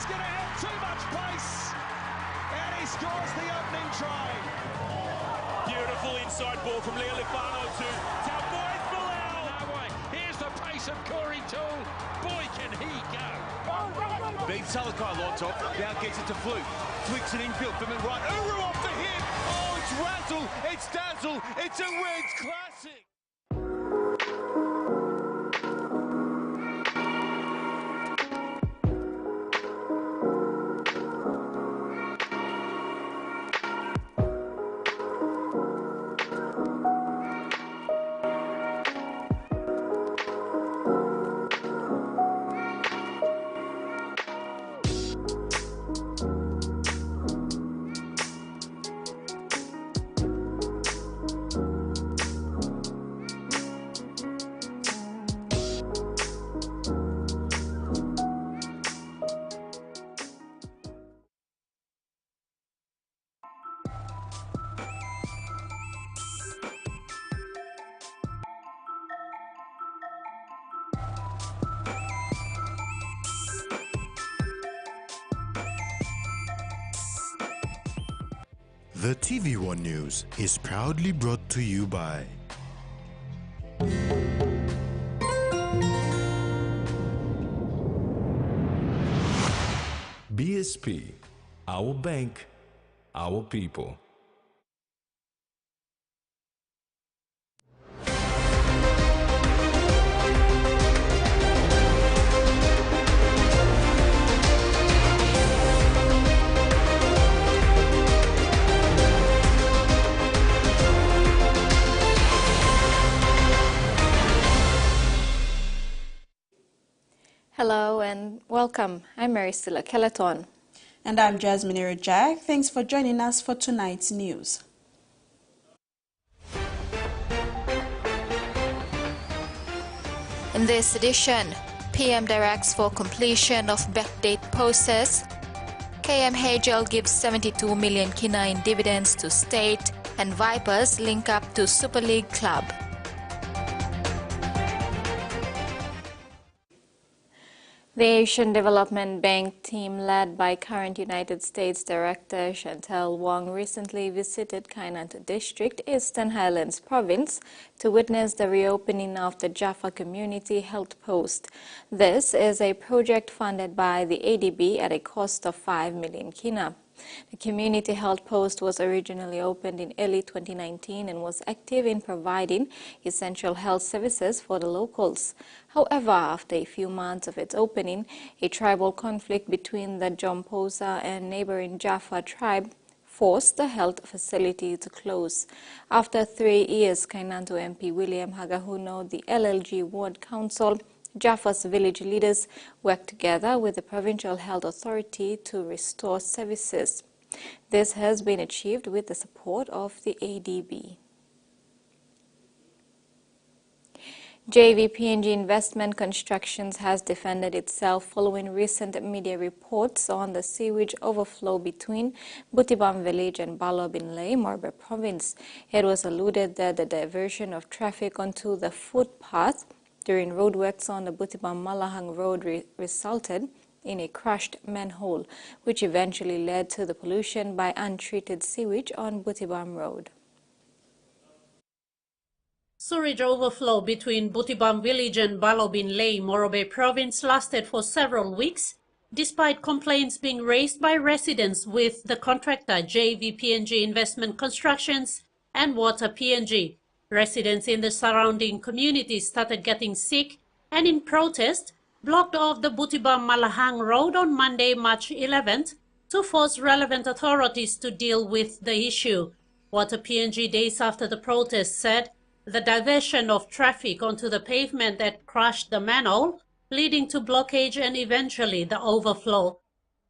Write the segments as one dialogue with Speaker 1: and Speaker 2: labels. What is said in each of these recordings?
Speaker 1: going to have too much pace. And he scores the opening try.
Speaker 2: Beautiful inside ball from Leo Lifano to Tauboy Folau.
Speaker 1: No way. Here's the pace of Corey Toole. Boy, can he go.
Speaker 3: Beats Salakai Lontop, now gets it to Fluke. Flicks it infield, Fitman right. Uru off the hip. Oh, it's razzle, it's dazzle, it's a Reds classic.
Speaker 4: The TVWAN News is proudly brought to you by
Speaker 5: BSP, our bank, our people.
Speaker 6: Hello and welcome. I'm Maricela Kelaton.
Speaker 7: And I'm Jasmine Irajak. Thanks for joining us for tonight's news.
Speaker 6: In this edition, PM directs for completion of backdate process. KMHL gives 72 million kina in dividends to state, and Vipers link up to Super League club. The Asian Development Bank team led by current United States Director Chantel Wong recently visited Kainantu District, Eastern Highlands Province to witness the reopening of the Jaffa Community Health Post. This is a project funded by the ADB at a cost of 5 million kina. The community health post was originally opened in early 2019 and was active in providing essential health services for the locals. However, after a few months of its opening, a tribal conflict between the Jomposa and neighboring Jaffa tribe forced the health facility to close. After 3 years, Kainantu MP William Hagahuno, the LLG Ward Council, Jaffa's village leaders worked together with the Provincial Health Authority to restore services. This has been achieved with the support of the ADB. JV PNG Investment Constructions has defended itself following recent media reports on the sewage overflow between Butibam Village and Balobinlay, Morbe Province. It was alluded that the diversion of traffic onto the footpath during roadworks on the Butibam Malahang Road resulted in a crushed manhole, which eventually led to the pollution by untreated sewage on Butibam Road.
Speaker 8: Sewage overflow between Butibam Village and Balobinlay, Morobe Province lasted for several weeks, despite complaints being raised by residents with the contractor JV PNG Investment Constructions and Water PNG. Residents in the surrounding communities started getting sick and in protest blocked off the Butibam Malahang Road on Monday, March 11th to force relevant authorities to deal with the issue. Water PNG days after the protest said the diversion of traffic onto the pavement that crushed the manhole, leading to blockage and eventually the overflow.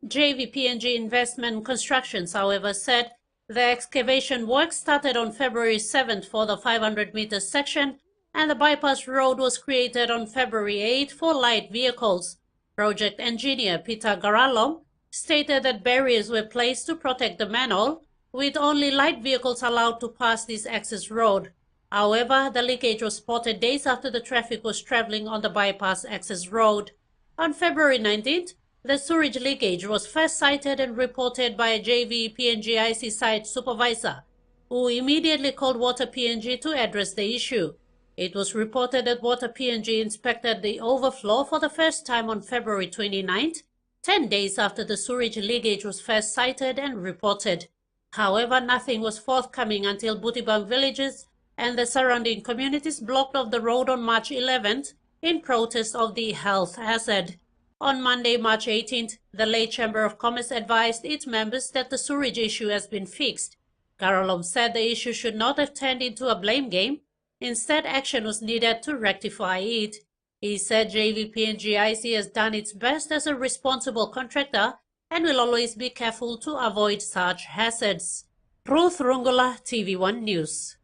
Speaker 8: JV PNG Investment Constructions, however, said the excavation work started on February 7th for the 500-meter section, and the bypass road was created on February 8th for light vehicles. Project engineer Peter Garalom stated that barriers were placed to protect the manhole, with only light vehicles allowed to pass this access road. However, the leakage was spotted days after the traffic was traveling on the bypass access road. On February 19th, The sewage leakage was first cited and reported by a JV PNG IC site supervisor, who immediately called Water PNG to address the issue. It was reported that Water PNG inspected the overflow for the first time on February 29th, 10 days after the sewage leakage was first cited and reported. However, nothing was forthcoming until Butibam villages and the surrounding communities blocked off the road on March 11th in protest of the health hazard. On Monday, March 18th, the Lay Chamber of Commerce advised its members that the sewage issue has been fixed. Karolom said the issue should not have turned into a blame game. Instead, action was needed to rectify it. He said JV PNG IC has done its best as a responsible contractor and will always be careful to avoid such hazards. Ruth Rungula, TV1 News.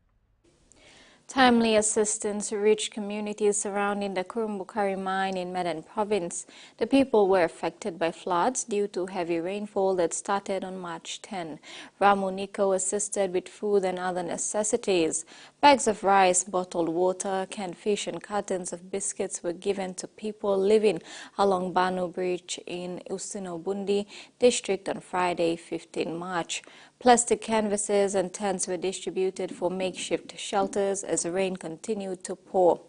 Speaker 6: Timely assistance reached communities surrounding the Kurumbukari mine in Medan province. The people were affected by floods due to heavy rainfall that started on March 10. Ramu Nico assisted with food and other necessities. Bags of rice, bottled water, canned fish and cartons of biscuits were given to people living along Banu Bridge in Usino Bundi district on Friday, 15 March. Plastic canvases and tents were distributed for makeshift shelters as rain continued to pour.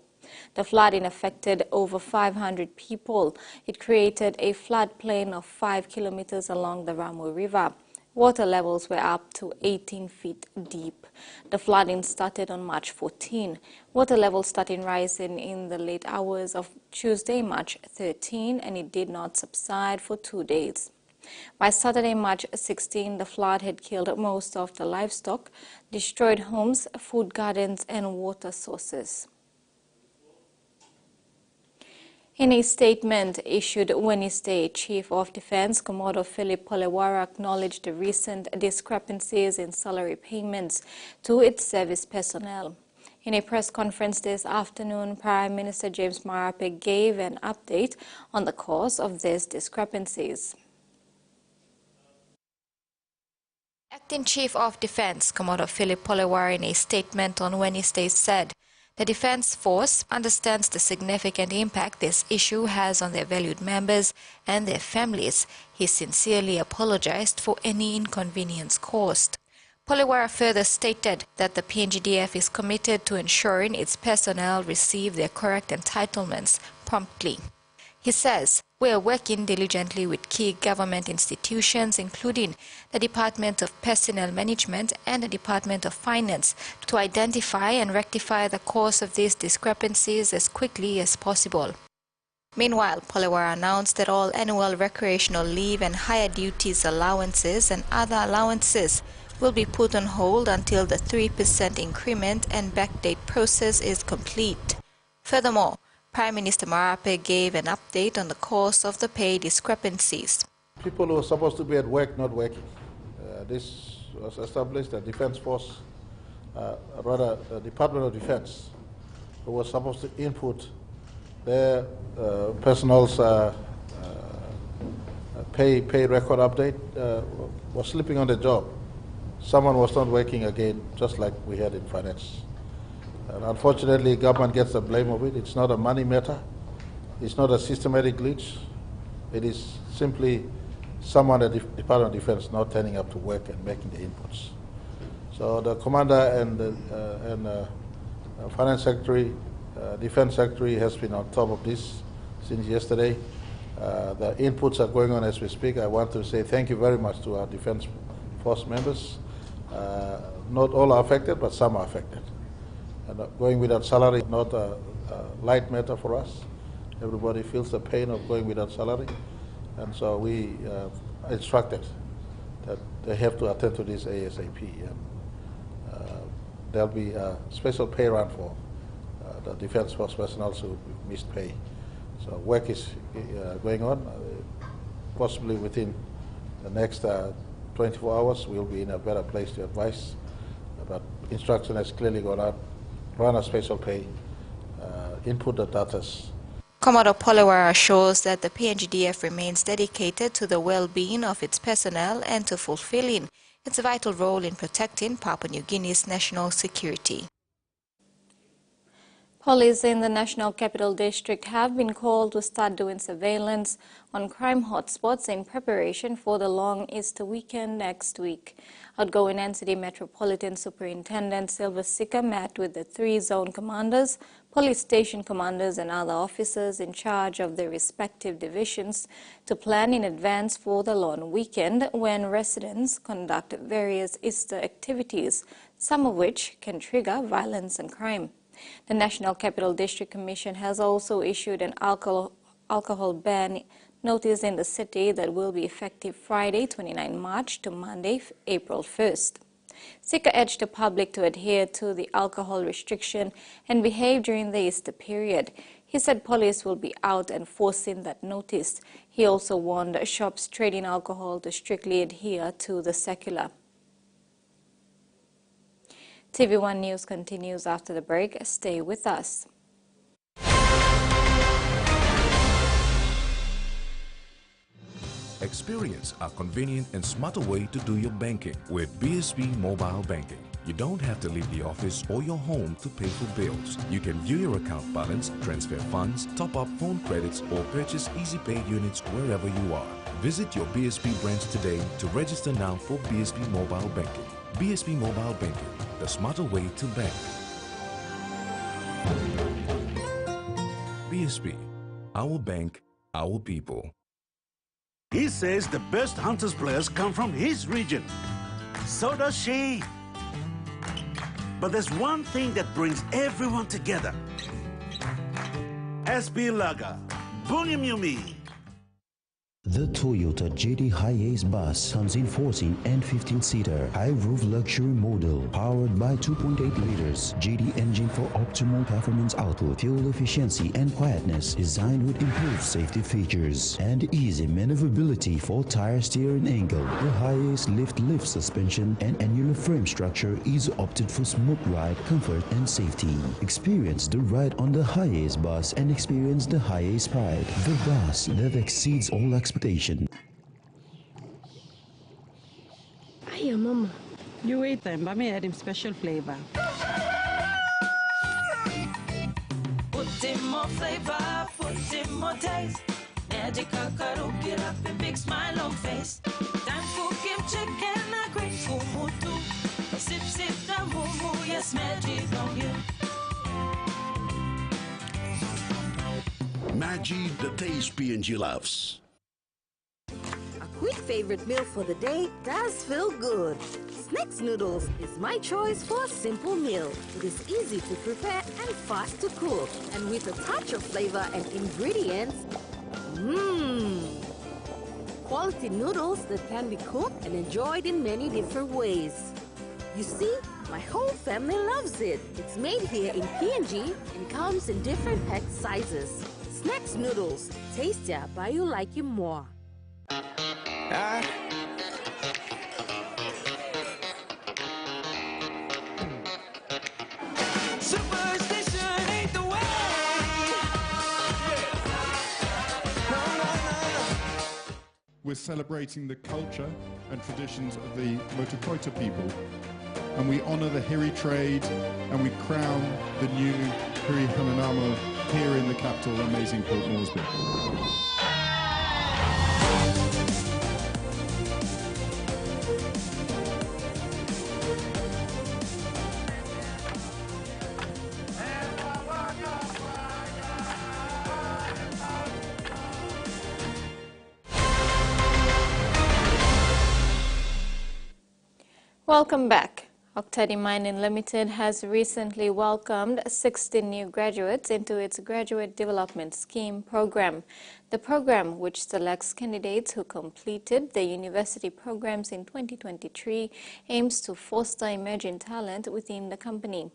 Speaker 6: The flooding affected over 500 people. It created a floodplain of 5 kilometers along the Ramu River. Water levels were up to 18 feet deep. The flooding started on March 14. Water levels started rising in the late hours of Tuesday, March 13, and it did not subside for 2 days. By Saturday, March 16, the flood had killed most of the livestock, destroyed homes, food gardens, and water sources. In a statement issued Wednesday, Chief of Defense Commodore Philip Polewara acknowledged the recent discrepancies in salary payments to its service personnel. In a press conference this afternoon, Prime Minister James Marape gave an update on the cause of these discrepancies. Acting Chief of Defense Commodore Philip Polewara in a statement on Wednesday said, "The Defence Force understands the significant impact this issue has on their valued members and their families. He sincerely apologized for any inconvenience caused." Polewara further stated that the PNGDF is committed to ensuring its personnel receive their correct entitlements promptly. He says, "We are working diligently with key government institutions, including the Department of Personnel Management and the Department of Finance, to identify and rectify the cause of these discrepancies as quickly as possible." Meanwhile, Polewara announced that all annual recreational leave and higher duties allowances and other allowances will be put on hold until the 3% increment and backdate process is complete. Furthermore, Prime Minister Marape gave an update on the cause of the pay discrepancies.
Speaker 9: People who are supposed to be at work not working. This was established, the Defence Force, the Department of Defence, who was supposed to input their personnel's pay record update, was sleeping on the job. Someone was not working again, just like we had in finance. And unfortunately, government gets the blame of it. It's not a money matter. It's not a systematic glitch. It is simply someone at the Department of Defense not turning up to work and making the inputs. So the commander and the finance secretary, defense secretary has been on top of this since yesterday. The inputs are going on as we speak. I want to say thank you very much to our defense force members. Not all are affected, but some are affected. And going without salary is not a light matter for us. Everybody feels the pain of going without salary. And so we instructed that they have to attend to this ASAP. And there'll be a special pay run for the Defence Force personnel who missed pay. So work is going on. Possibly within the next 24 hours, we'll be in a better place to advise. But instruction has clearly gone out. Run a special pay, input the data.
Speaker 6: Commodore Polewara assures that the PNGDF remains dedicated to the well-being of its personnel and to fulfilling its vital role in protecting Papua New Guinea's national security. Police in the National Capital District have been called to start doing surveillance on crime hotspots in preparation for the long Easter weekend next week. Outgoing NCD Metropolitan Superintendent Silva Sika met with the 3 zone commanders, police station commanders and other officers in charge of their respective divisions to plan in advance for the long weekend when residents conduct various Easter activities, some of which can trigger violence and crime. The National Capital District Commission has also issued an alcohol ban notice in the city that will be effective Friday, 29 March to Monday, April 1st. Sika urged the public to adhere to the alcohol restriction and behave during the Easter period. He said police will be out enforcing that notice. He also warned shops trading alcohol to strictly adhere to the circular. TVWAN News continues after the break. Stay with us.
Speaker 5: Experience a convenient and smarter way to do your banking with BSB Mobile Banking. You don't have to leave the office or your home to pay for bills. You can view your account balance, transfer funds, top up phone credits, or purchase easy pay units wherever you are. Visit your BSB branch today to register now for BSB Mobile Banking. BSB Mobile Banking, the smarter way to bank. BSB, our bank, our people.
Speaker 10: He says the best Hunters players come from his region. So does she. But there's one thing that brings everyone together. SB Lager, Bungim Yumi.
Speaker 11: The Toyota JD Hiace bus comes in 14 and 15-seater high-roof luxury model powered by 2.8 liters JD engine for optimal performance output, fuel efficiency and quietness, designed with improved safety features and easy maneuverability for tire steering angle. The Hiace lift suspension and annular frame structure is opted for smooth ride, comfort and safety. Experience the ride on the Hiace bus and experience the Hiace pride, the bus that exceeds all expectations.
Speaker 12: Hiya, Mama. You wait then, but me add him special flavor.
Speaker 13: Put in more flavor, put in more taste. Magic kakaro, get up and big smile on face. Time for give chicken a great kumutu. Sip, sip, da moo moo, yes, magic on you.
Speaker 14: Maggi, the taste PNG loves.
Speaker 15: Quick favorite meal for the day does feel good. Snacks noodles is my choice for a simple meal. It is easy to prepare and fast to cook. And with a touch of flavor and ingredients, quality noodles that can be cooked and enjoyed in many different ways. You see, my whole family loves it. It's made here in PNG and comes in different pack sizes. Snacks noodles, tastier but you like it more.
Speaker 13: Superstition ain't the way.
Speaker 16: We're celebrating the culture and traditions of the Motokoita people, and we honor the Hiri trade, and we crown the new Hiri Hananamo here in the capital, amazing Port Moresby.
Speaker 6: Welcome back. Octadi Mining Limited has recently welcomed 16 new graduates into its Graduate Development Scheme program. The program, which selects candidates who completed the university programs in 2023, aims to foster emerging talent within the company.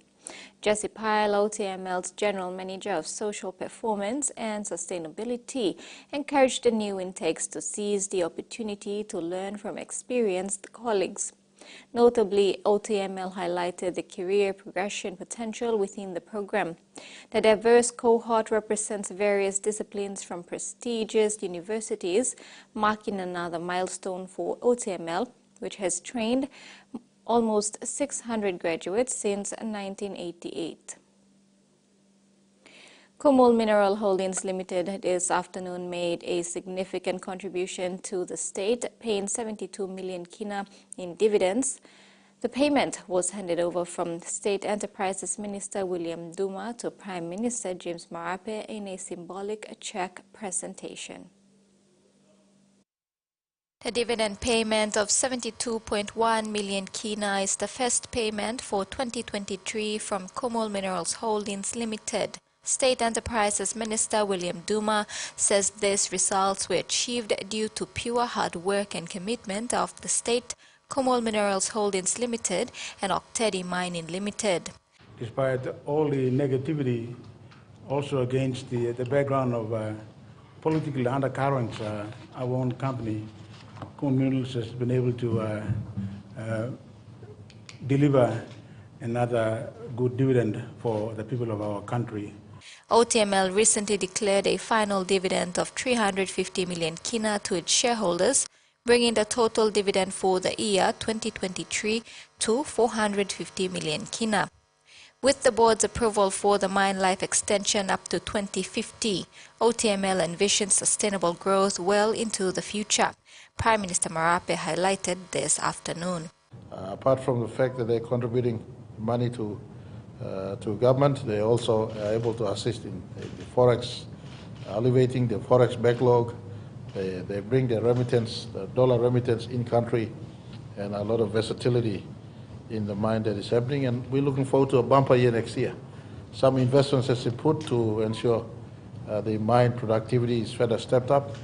Speaker 6: Jesse Pyle, OTML's General Manager of Social Performance and Sustainability, encouraged the new intakes to seize the opportunity to learn from experienced colleagues. Notably, OTML highlighted the career progression potential within the program. The diverse cohort represents various disciplines from prestigious universities, marking another milestone for OTML, which has trained almost 600 graduates since 1988. Kumul Mineral Holdings Limited this afternoon made a significant contribution to the state, paying 72 million kina in dividends. The payment was handed over from State Enterprises Minister William Duma to Prime Minister James Marape in a symbolic cheque presentation. The dividend payment of 72.1 million kina is the first payment for 2023 from Kumul Minerals Holdings Limited. State Enterprises Minister William Duma says these results were achieved due to pure hard work and commitment of the state, Kumul Minerals Holdings Limited and Oktedi Mining Limited.
Speaker 17: Despite all the negativity, also against the background of political undercurrents, our own company, Kumul Minerals, has been able to deliver another good dividend for the people of our country.
Speaker 6: OTML recently declared a final dividend of 350 million kina to its shareholders, bringing the total dividend for the year 2023 to 450 million kina. With the board's approval for the mine life extension up to 2050, OTML envisions sustainable growth well into the future. Prime Minister Marape highlighted this afternoon.
Speaker 9: Apart from the fact that they're contributing money to government, they also are able to assist in the forex, alleviating the forex backlog. They bring the remittance, the dollar remittance in country, and a lot of versatility in the mine that is happening. And we're looking forward to a bumper year next year. Some investments has been put to ensure the mine productivity is further stepped up.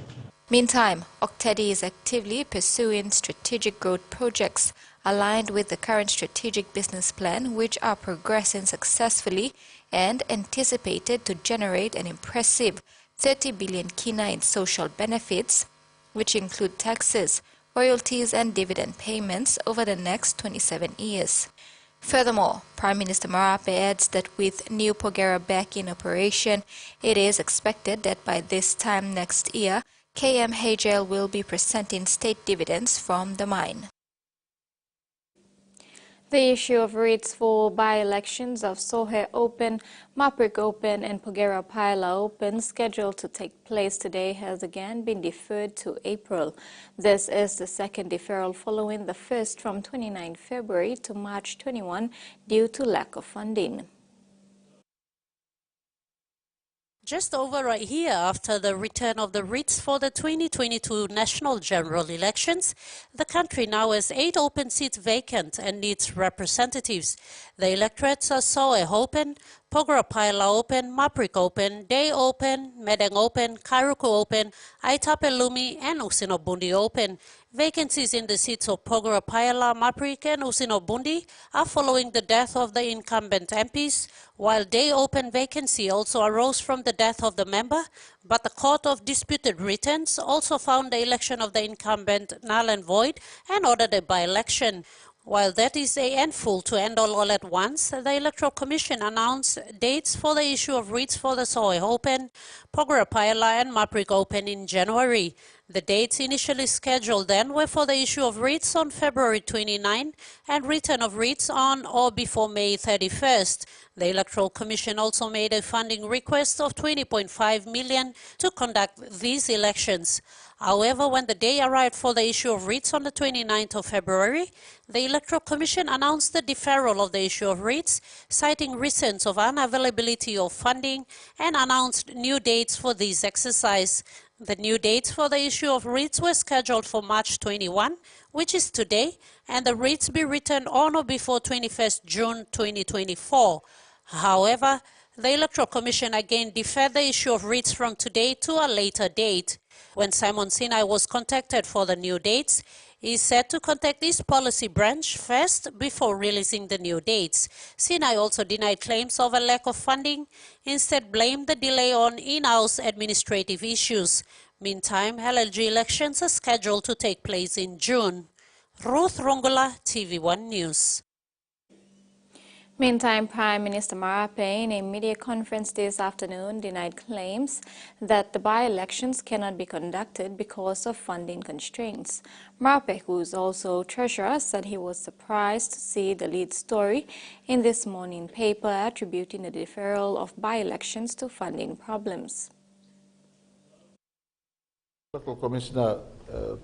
Speaker 6: Meantime, Oktedi is actively pursuing strategic growth projects aligned with the current strategic business plan, which are progressing successfully and anticipated to generate an impressive 30 billion kina in social benefits, which include taxes, royalties and dividend payments over the next 27 years. Furthermore, Prime Minister Marape adds that with new Porgera back in operation, it is expected that by this time next year, KMHL will be presenting state dividends from the mine. The issue of rates for by-elections of Sohe Open, Maprik Open and Porgera Paila Open scheduled to take place today has again been deferred to April. This is the second deferral following the first from 29 February to March 21 due to lack of funding.
Speaker 8: Just over a year after the return of the writs for the 2022 national general elections, the country now has 8 open seats vacant and needs representatives. The electorates are Sohe Open, Porgera Paila Open, Maprik Open, Day Open, Medang Open, Kairuku Open, Aitape Lumi and Usinobundi Open. Vacancies in the seats of Porgera Paila, Maprik and Usinobundi are following the death of the incumbent MPs, while Day Open vacancy also arose from the death of the member, but the Court of Disputed Returns also found the election of the incumbent null and void and ordered a by-election. While that is a handful to end all at once, the Electoral Commission announced dates for the issue of writs for the Sohe Open, Porgera Paila and Maprik Open in January. The dates initially scheduled then were for the issue of writs on February 29 and return of writs on or before May 31st. The Electoral Commission also made a funding request of 20.5 million to conduct these elections. However, when the day arrived for the issue of writs on the 29th of February, the Electoral Commission announced the deferral of the issue of writs, citing reasons of unavailability of funding, and announced new dates for this exercise. The new dates for the issue of writs were scheduled for March 21, which is today, and the writs be returned on or before 21st June 2024. However, the Electoral Commission again deferred the issue of writs from today to a later date. When Simon Sinai was contacted for the new dates, he said to contact his policy branch first before releasing the new dates. Sinai also denied claims of a lack of funding, instead blamed the delay on in-house administrative issues. Meantime, LLG elections are scheduled to take place in June. Ruth Rongola, TV1 News.
Speaker 6: Meantime, Prime Minister Marape, in a media conference this afternoon, denied claims that the by-elections cannot be conducted because of funding constraints. Marape, who is also treasurer, said he was surprised to see the lead story in this morning paper attributing the deferral of by-elections to funding problems.
Speaker 9: The local commissioner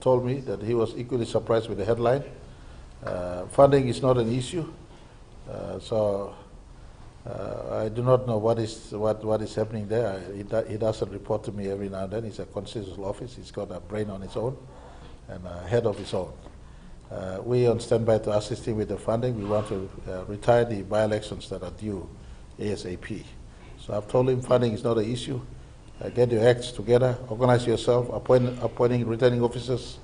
Speaker 9: told me that he was equally surprised with the headline. Funding is not an issue. I do not know what is happening there. He doesn't report to me every now and then. He's a constitutional office. He's got a brain on his own and a head of his own. We are on standby to assist him with the funding. We want to retire the by-elections that are due ASAP. So I've told him funding is not an issue. Get your acts together, organize yourself, appointing returning officers,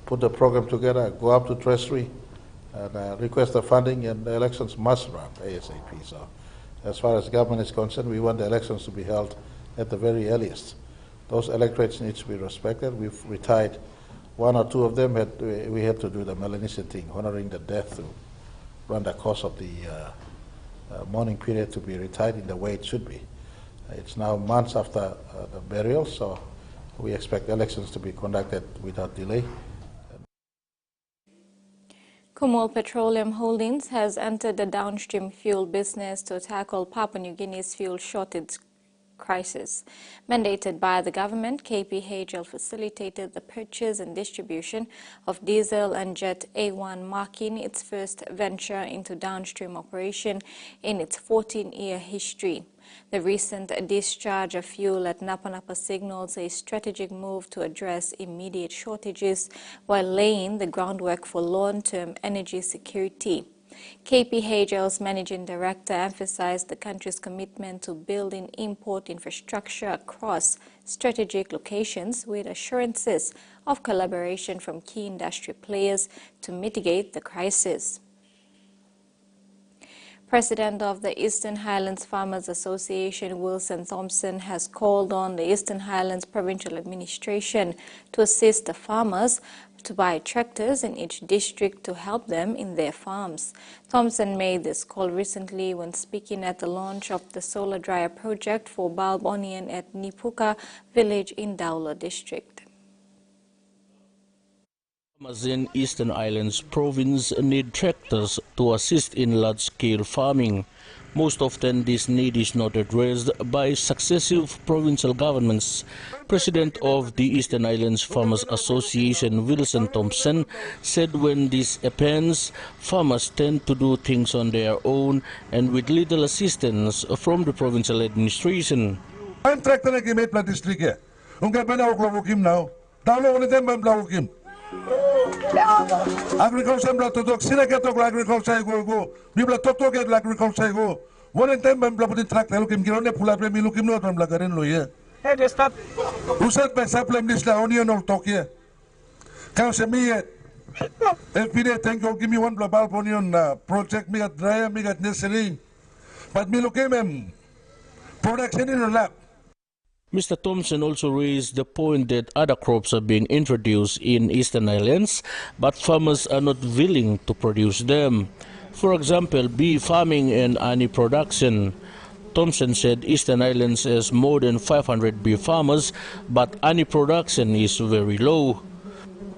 Speaker 9: put the program together, go up to Treasury, and request the funding, and the elections must run ASAP. So as far as government is concerned, we want the elections to be held at the very earliest. Those electorates need to be respected. We've retired one or two of them. We had to do the Melanesian thing, honoring the death to run the course of the mourning period to be retired in the way it should be. It's now months after the burial, so we expect elections to be conducted without delay.
Speaker 6: Kumul Petroleum Holdings has entered the downstream fuel business to tackle Papua New Guinea's fuel shortage crisis. Mandated by the government, KPHL facilitated the purchase and distribution of diesel and jet A1, marking its first venture into downstream operation in its 14-year history. The recent discharge of fuel at Napa Napa signals a strategic move to address immediate shortages while laying the groundwork for long-term energy security. KPHL's managing director emphasized the country's commitment to building import infrastructure across strategic locations with assurances of collaboration from key industry players to mitigate the crisis. President of the Eastern Highlands Farmers Association, Wilson Thompson, has called on the Eastern Highlands Provincial Administration to assist the farmers to buy tractors in each district to help them in their farms. Thompson made this call recently when speaking at the launch of the solar dryer project for bulb onion at Nipuka village in Daulo district.
Speaker 18: Farmers in Eastern Islands province need tractors to assist in large-scale farming. Most often this need is not addressed by successive provincial governments. President of the Eastern Islands Farmers Association, Wilson Thompson, said when this happens, farmers tend to do things on their own and with little assistance from the provincial administration.
Speaker 19: I'm tractor na kimit na district ya. Ungkap na ako kim now. Tawlo ko na tayo kim. Agriculture bla totok sila ketok agriculture go. Bibla totok ke agriculture go. One time bla putin tractor lo kim kirone pula pre milu kim no tam la garin lo ye. Hey, they start. Usat by supplement this la onion or tokia. Can se me FPD thank you give me one bulb onion project me got dryer me got necessary. But milu kim production in the lab.
Speaker 18: Mr. Thompson also raised the point that other crops are being introduced in Eastern Islands, but farmers are not willing to produce them. For example, bee farming and honey production. Thompson said Eastern Islands has more than 500 bee farmers, but honey production is very low.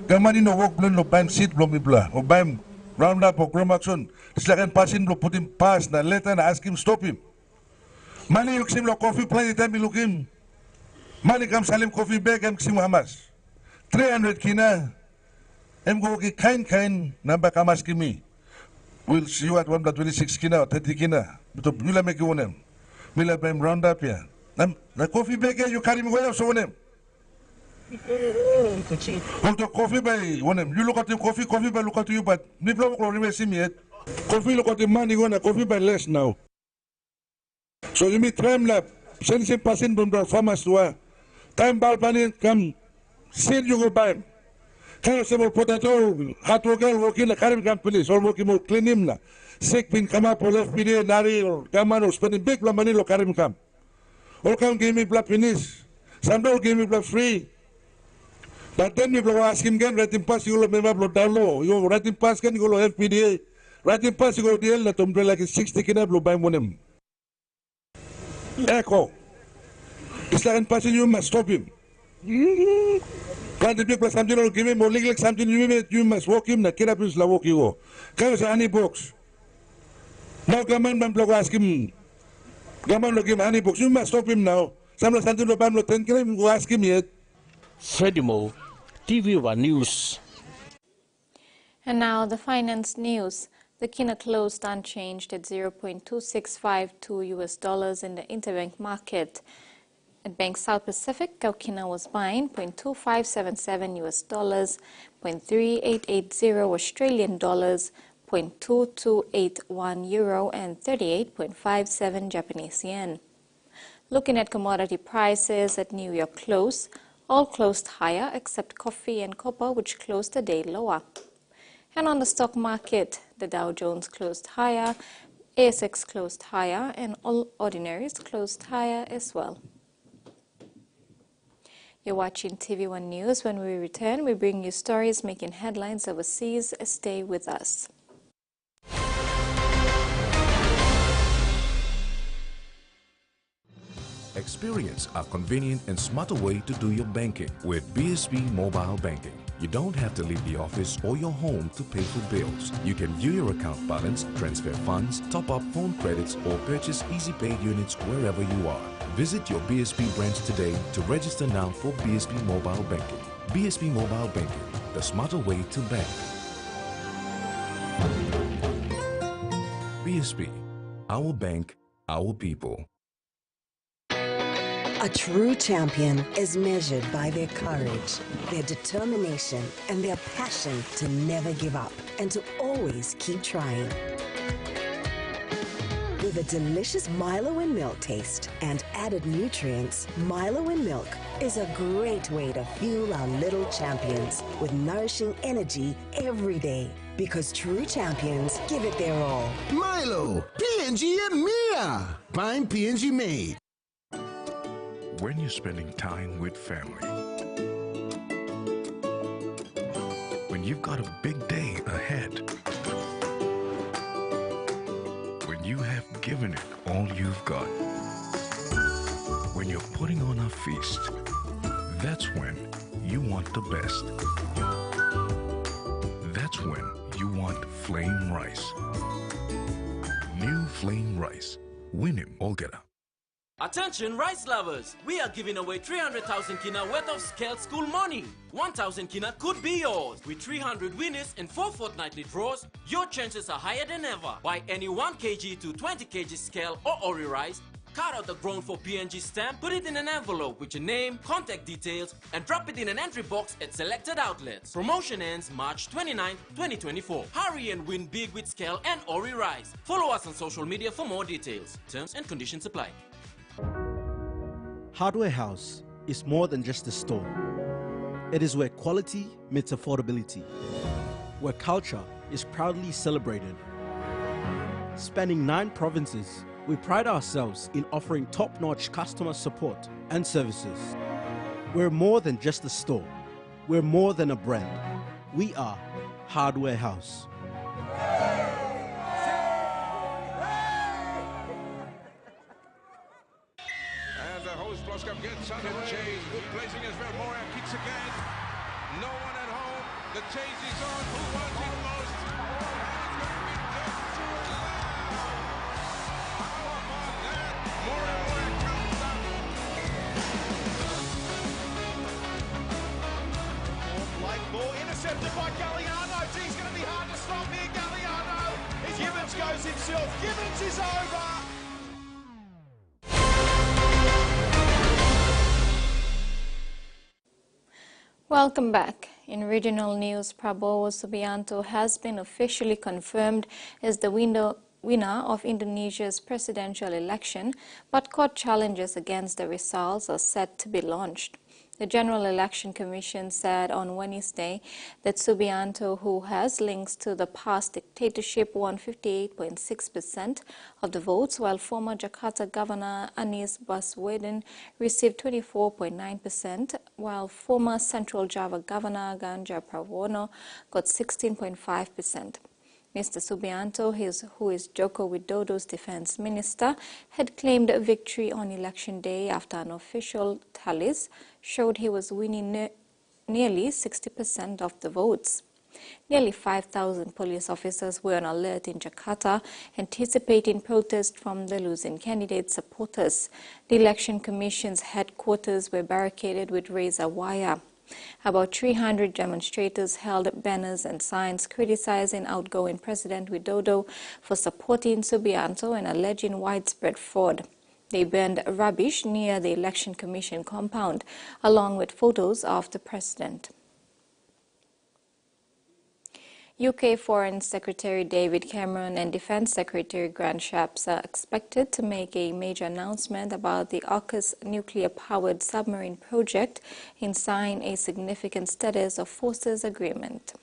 Speaker 19: Gamani no work blend no bam seed blom ibla, o bam roundup or chromaxon. Silakan pasin blo put him pass na letter and ask him stop him. Mani yuksim lo coffee plant time look him. Mani kam salim coffee bag em ksim hamas. 300 kina. Em go ki kain namba kamas kimi. We'll see you at 126 kina or 30 kina. But mila make you onem. Mila bam round up ya. Na coffee bag you carry me well so onem. Also coffee by onem. You look at the coffee by look at you, but me blow ko see me yet. Coffee look at the money gonna coffee by less now. So you meet tram lab. Send some passing from the farmers to time balpanin come seed you go buy. Kind of simple potato, hot worker working the current companies or working more clean him na. Sick pin come up or left PD, Nari or Gamano spending big money lo karim come. All come give me black finish. Some don't give me black free. But then you ask him again, writing pass, you will remember down low. You writing pass can you go FPDA. Right in pass, you go to the elder to like 60 kina blue by monem. Echo. It's like in passing, you must stop him. Can't the people something or give him or like something you must walk him, the kid is la walk you. Can you any box? Now government blog ask him. Government look him any books. You must stop him now. Some something no bam no 10 kina go ask him yet.
Speaker 18: Hiri Moale, TVWAN News.
Speaker 6: And now the finance news. The kina closed unchanged at $0.2652 US in the interbank market. At Bank South Pacific, Kaukina was buying $0.2577 US, $0.3880 Australian dollars, $0.2281 euro, and 38.57 Japanese yen. Looking at commodity prices at New York close, all closed higher except coffee and copper, which closed a day lower. And on the stock market, the Dow Jones closed higher, ASX closed higher, and all ordinaries closed higher as well. You're watching TVWAN News. When we return, we bring you stories making headlines overseas. Stay with us.
Speaker 5: Experience a convenient and smarter way to do your banking with BSB Mobile Banking. You don't have to leave the office or your home to pay for bills. You can view your account balance, transfer funds, top up phone credits, or purchase Easy Pay units wherever you are. Visit your BSB branch today to register now for BSB Mobile Banking. BSB Mobile Banking, the smarter way to bank. BSB, our bank, our people.
Speaker 20: A true champion is measured by their courage, their determination, and their passion to never give up and to always keep trying. With a delicious Milo and milk taste and added nutrients, Milo and milk is a great way to fuel our little champions with nourishing energy every day. Because true champions give it their all.
Speaker 21: Milo, PNG and Mia. Find PNG made.
Speaker 5: When you're spending time with family, when you've got a big day ahead, when you have given it all you've got, when you're putting on a feast, that's when you want the best. That's when you want flame rice. New flame rice. Win him, Olgera.
Speaker 22: Attention rice lovers! We are giving away 300,000 kina worth of scaled school money. 1,000 kina could be yours. With 300 winners and 4 fortnightly draws, your chances are higher than ever. Buy any 1 kg to 20 kg scale or ori rice, cut out the grown for PNG stamp, put it in an envelope with your name, contact details, and drop it in an entry box at selected outlets. Promotion ends March 29, 2024. Hurry and win big with scale and ori rice. Follow us on social media for more details. Terms and conditions apply.
Speaker 23: Hardware House is more than just a store. It is where quality meets affordability, where culture is proudly celebrated. Spanning 9 provinces, we pride ourselves in offering top-notch customer support and services. We're more than just a store. We're more than a brand. We are Hardware House.
Speaker 24: Gets on the chase. Good placing as well. Moore kicks again. No one at home. The chase is on. Who wants it most? And it's going to be just too loud. How about that? Moore comes up.
Speaker 1: Blake Moore intercepted by Galliano. He's going to be hard to stop here. Galliano. Gibbons goes himself. Gibbons is over.
Speaker 6: Welcome back. In regional news, Prabowo Subianto has been officially confirmed as the winner of Indonesia's presidential election, but court challenges against the results are set to be launched. The General Election Commission said on Wednesday that Subianto, who has links to the past dictatorship, won 58.6% of the votes, while former Jakarta Governor Anies Baswedan received 24.9%, while former Central Java Governor Ganjar Prabowo got 16.5%. Mr. Subianto, who is Joko Widodo's defense minister, had claimed a victory on election day after unofficial tallies showed he was winning nearly 60% of the votes. Nearly 5,000 police officers were on alert in Jakarta, anticipating protest from the losing candidate's supporters. The Election Commission's headquarters were barricaded with razor wire. About 300 demonstrators held banners and signs criticizing outgoing President Widodo for supporting Subianto and alleging widespread fraud. They burned rubbish near the Election Commission compound, along with photos of the president. UK Foreign Secretary David Cameron and Defence Secretary Grant Shapps are expected to make a major announcement about the AUKUS nuclear-powered submarine project and sign a significant status of forces agreement.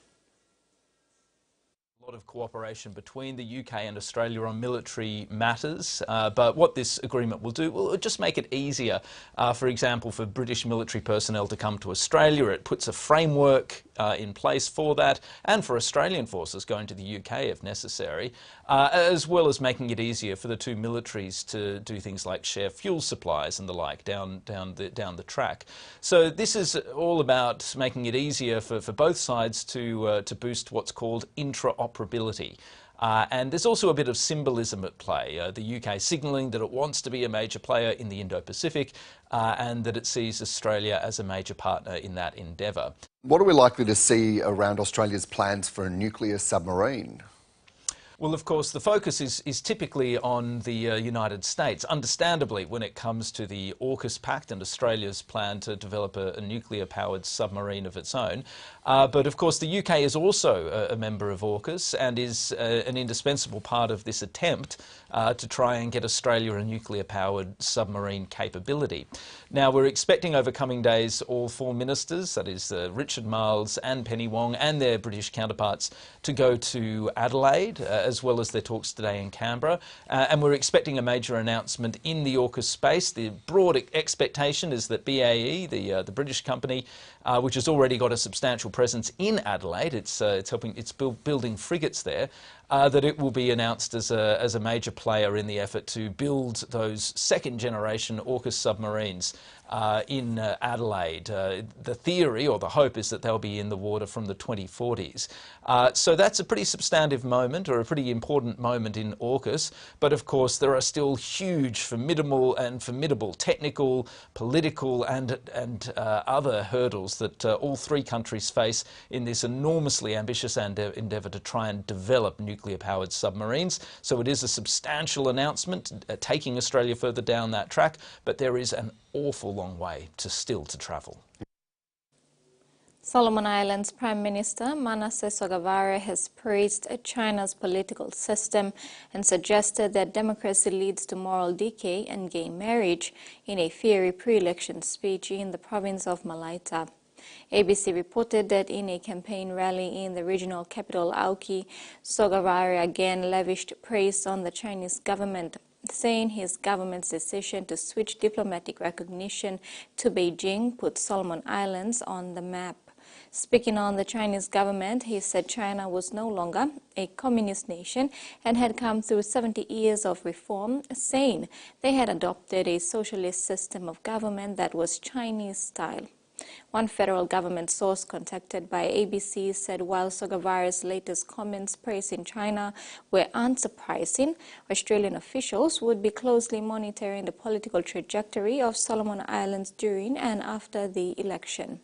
Speaker 2: A lot of cooperation between the UK and Australia on military matters, but what this agreement will do will just make it easier, for example, for British military personnel to come to Australia. It puts a framework in place for that, and for Australian forces going to the UK if necessary, as well as making it easier for the two militaries to do things like share fuel supplies and the like down the track. So this is all about making it easier for both sides to boost what's called interoperability. And there's also a bit of symbolism at play. The UK signalling that it wants to be a major player in the Indo-Pacific and that it sees Australia as a major partner in that endeavour.
Speaker 3: What are we likely to see around Australia's plans for a nuclear submarine?
Speaker 2: Well, of course, the focus is typically on the United States, understandably, when it comes to the AUKUS Pact and Australia's plan to develop a nuclear-powered submarine of its own. But, of course, the UK is also a member of AUKUS and is an indispensable part of this attempt to try and get Australia a nuclear-powered submarine capability. Now, we're expecting over coming days all four ministers, that is Richard Marles and Penny Wong and their British counterparts, to go to Adelaide, as well as their talks today in Canberra. And we're expecting a major announcement in the AUKUS space. The broad expectation is that BAE, the British company, which has already got a substantial presence in Adelaide, it's building frigates there, that it will be announced as a major player in the effort to build those second-generation AUKUS submarines in Adelaide. The theory or the hope is that they'll be in the water from the 2040s. So that's a pretty substantive moment, or a pretty important moment in AUKUS. But of course, there are still huge, formidable technical, political, and other hurdles that all three countries face in this enormously ambitious endeavour to try and develop nuclear-powered submarines. So it is a substantial announcement, taking Australia further down that track, but there is an awful long way still to travel.
Speaker 6: Solomon Islands Prime Minister Manasseh Sogavare has praised China's political system and suggested that democracy leads to moral decay and gay marriage in a fiery pre-election speech in the province of Malaita. ABC reported that in a campaign rally in the regional capital Auki, Sogavare again lavished praise on the Chinese government, saying his government's decision to switch diplomatic recognition to Beijing put Solomon Islands on the map. Speaking on the Chinese government, he said China was no longer a communist nation and had come through 70 years of reform, saying they had adopted a socialist system of government that was Chinese style. One federal government source contacted by ABC said while Sogavare's latest comments praising China were unsurprising, Australian officials would be closely monitoring the political trajectory of Solomon Islands during and after the election.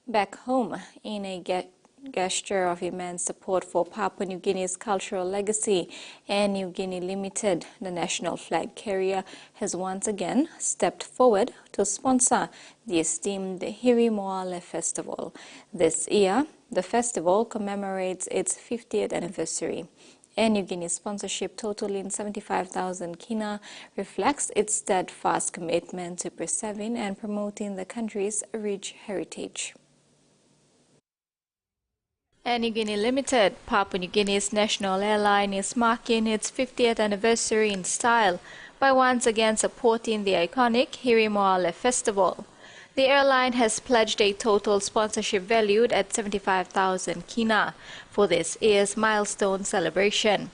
Speaker 6: Back home, in a gesture of immense support for Papua New Guinea's cultural legacy, Air New Guinea Limited, the national flag carrier, has once again stepped forward to sponsor the esteemed Hiri Moale Festival. This year, the festival commemorates its 50th anniversary. Air New Guinea's sponsorship, totaling 75,000 kina, reflects its steadfast commitment to preserving and promoting the country's rich heritage. Air New Guinea Limited, Papua New Guinea's national airline, is marking its 50th anniversary in style by once again supporting the iconic Hiri Moale Festival. The airline has pledged a total sponsorship valued at 75,000 kina for this year's milestone celebration.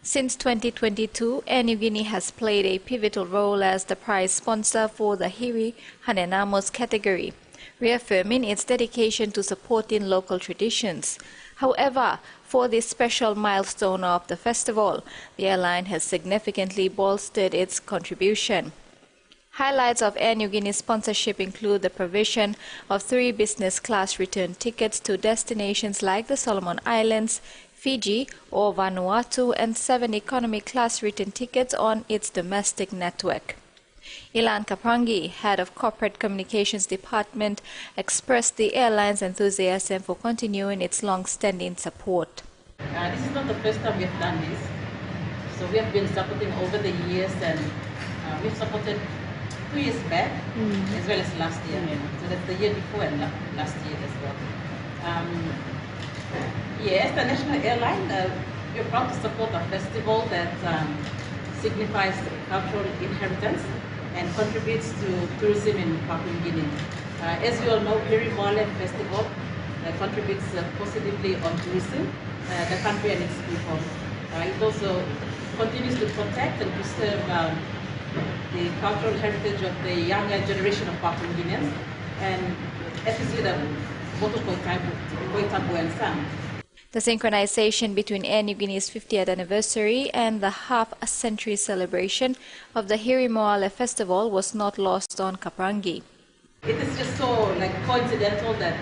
Speaker 6: Since 2022, Air Niugini has played a pivotal role as the prize sponsor for the Hiri Moale category, reaffirming its dedication to supporting local traditions. However, for this special milestone of the festival, the airline has significantly bolstered its contribution. Highlights of Air Niugini's sponsorship include the provision of 3 business class return tickets to destinations like the Solomon Islands, Fiji or Vanuatu, and 7 economy class return tickets on its domestic network. Ilan Kaprangi, head of Corporate Communications Department, expressed the airline's enthusiasm for continuing its long-standing support.
Speaker 4: This is not the first time we have done this. So we have been supporting over the years, and we've supported 2 years back as well as last year. So that's the year before and last year as well. Yes, the national airline, we're proud to support a festival that signifies cultural inheritance and contributes to tourism in Papua New Guinea. As you all know, Hiri Moale Festival contributes positively on tourism, the country and its people. It also continues to protect and preserve the cultural heritage of the younger generation of Papua New Guineans, and especially the Boto Koitabu and Sam.
Speaker 6: The synchronization between Air Niugini's 50th anniversary and the half-century celebration of the Hiri Moale Festival was not lost on Kaprangi.
Speaker 4: It is just so coincidental that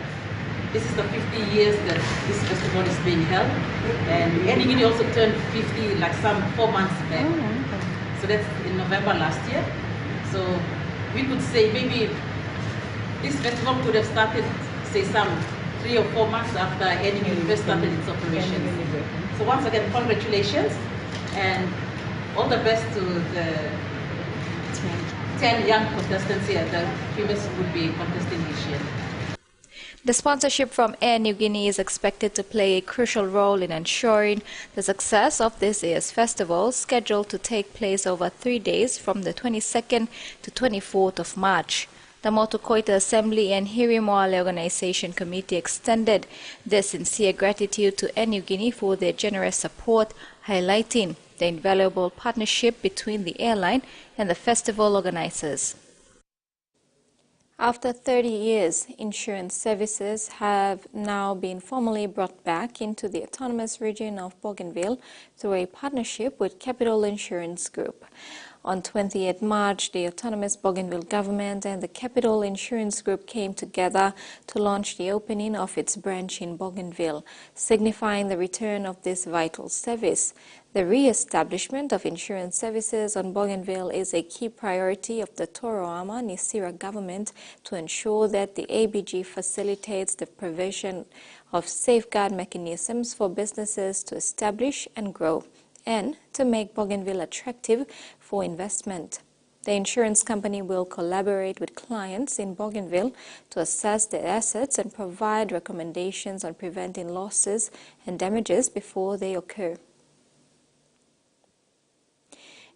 Speaker 4: this is the 50 years that this festival is being held, and Air Niugini also turned 50 some 4 months back. So that's in November last year. So we could say maybe this festival could have started, say, some 3 or 4 months after Air Niugini first started its operations. So once again, congratulations and all the best to the 10 young contestants here, the females would be contesting this year.
Speaker 6: The sponsorship from Air Niugini is expected to play a crucial role in ensuring the success of this year's festival, scheduled to take place over 3 days from the 22nd to 24th of March. The Motu Koita Assembly and Hiri Moale Organization Committee extended their sincere gratitude to Air Niugini for their generous support, highlighting the invaluable partnership between the airline and the festival organizers. After 30 years, insurance services have now been formally brought back into the autonomous region of Bougainville through a partnership with Capital Insurance Group. On 28 March, the autonomous Bougainville government and the Capital Insurance Group came together to launch the opening of its branch in Bougainville, signifying the return of this vital service. The re-establishment of insurance services on Bougainville is a key priority of the Toroama Nisira government to ensure that the ABG facilitates the provision of safeguard mechanisms for businesses to establish and grow, and to make Bougainville attractive for investment. The insurance company will collaborate with clients in Bougainville to assess their assets and provide recommendations on preventing losses and damages before they occur.